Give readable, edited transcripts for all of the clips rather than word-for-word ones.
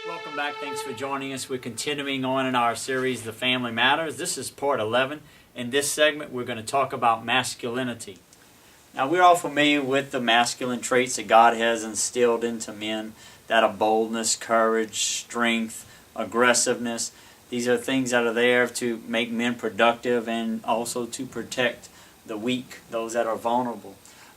Welcome back. Thanks for joining us. We're continuing on in our series, The Family Matters. This is part 11. In this segment, we're going to talk about masculinity. Now, we're all familiar with the masculine traits that God has instilled into men, that of boldness, courage, strength, aggressiveness. These are things that are there to make men productive and also to protect the weak, those that are vulnerable.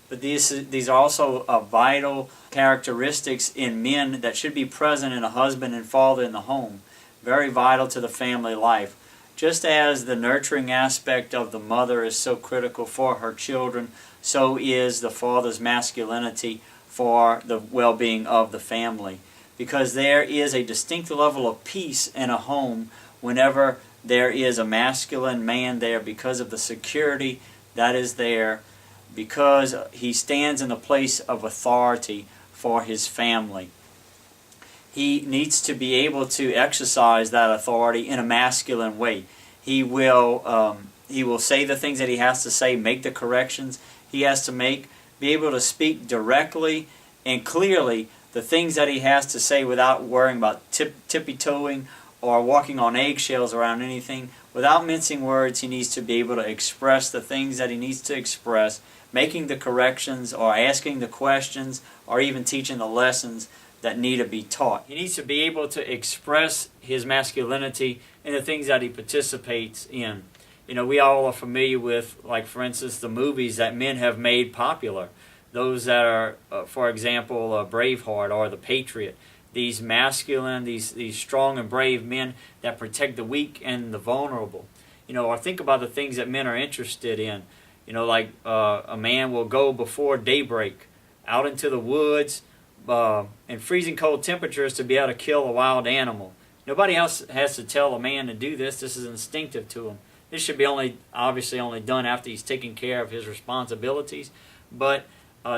But these are also vital characteristics in men that should be present in a husband and father in the home. Very vital to the family life. Just as the nurturing aspect of the mother is so critical for her children, so is the father's masculinity for the well-being of the family. Because there is a distinct level of peace in a home whenever there is a masculine man there, because of the security that is there, because he stands in the place of authority for his family. He needs to be able to exercise that authority in a masculine way. He will say the things that he has to say, make the corrections he has to make, be able to speak directly and clearly the things that he has to say without worrying about tippy-toeing or walking on eggshells around anything. Without mincing words, he needs to be able to express the things that he needs to express, making the corrections or asking the questions or even teaching the lessons that need to be taught. He needs to be able to express his masculinity in the things that he participates in. You know, we all are familiar with, like for instance, the movies that men have made popular. Those that are, for example, Braveheart or The Patriot. These masculine, these strong and brave men that protect the weak and the vulnerable. You know, or think about the things that men are interested in. You know, like a man will go before daybreak out into the woods in freezing cold temperatures to be able to kill a wild animal. Nobody else has to tell a man to do this. This is instinctive to him. This should be obviously only done after he's taken care of his responsibilities. But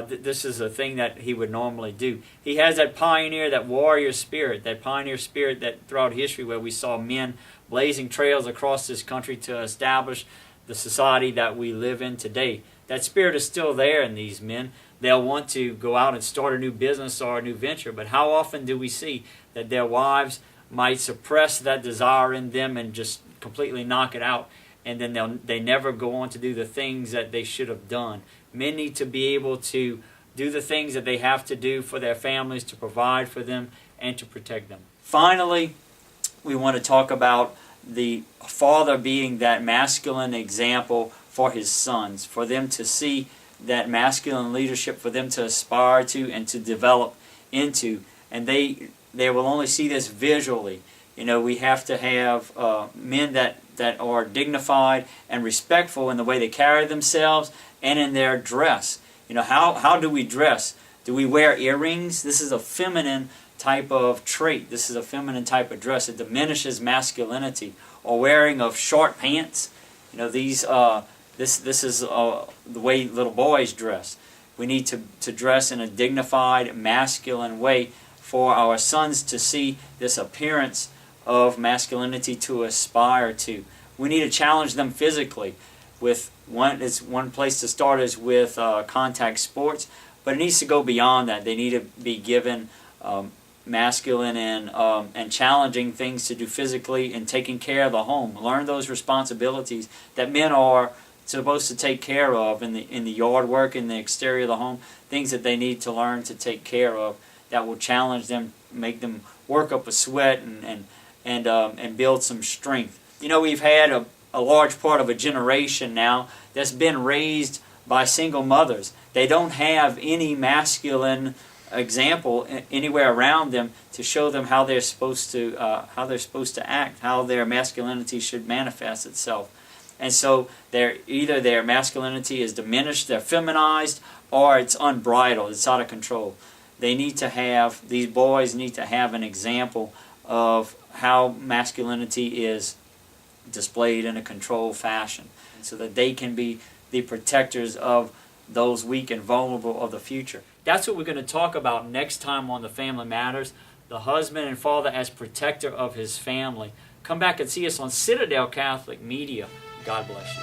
this is a thing that he would normally do. He has that pioneer, that warrior spirit, that pioneer spirit that throughout history where we saw men blazing trails across this country to establish the society that we live in today. That spirit is still there in these men. They'll want to go out and start a new business or a new venture, but how often do we see that their wives might suppress that desire in them and just completely knock it out, and then they never go on to do the things that they should have done. Men need to be able to do the things that they have to do for their families, to provide for them and to protect them. Finally, we want to talk about the father being that masculine example for his sons, for them to see that masculine leadership, for them to aspire to and to develop into. And they will only see this visually. You know, we have to have men that are dignified and respectful in the way they carry themselves and in their dress. You know, how do we dress? Do we wear earrings? This is a feminine type of trait. This is a feminine type of dress. It diminishes masculinity. Or wearing of short pants. You know, this is the way little boys dress. We need to dress in a dignified, masculine way for our sons to see this appearance of masculinity to aspire to. We need to challenge them physically. One place to start is with contact sports, but it needs to go beyond that. They need to be given masculine and challenging things to do physically and taking care of the home. Learn those responsibilities that men are supposed to take care of in the yard work, in the exterior of the home. Things that they need to learn to take care of that will challenge them, make them work up a sweat and build some strength. You know, we've had a large part of a generation now that's been raised by single mothers. They don't have any masculine example anywhere around them to show them how they're supposed to act, how their masculinity should manifest itself. And so either their masculinity is diminished, they're feminized, or it's unbridled, it's out of control. These boys need to have an example of how masculinity is displayed in a controlled fashion, so that they can be the protectors of those weak and vulnerable of the future. That's what we're going to talk about next time on The Family Matters, the husband and father as protector of his family. Come back and see us on Citadel Catholic Media. God bless you.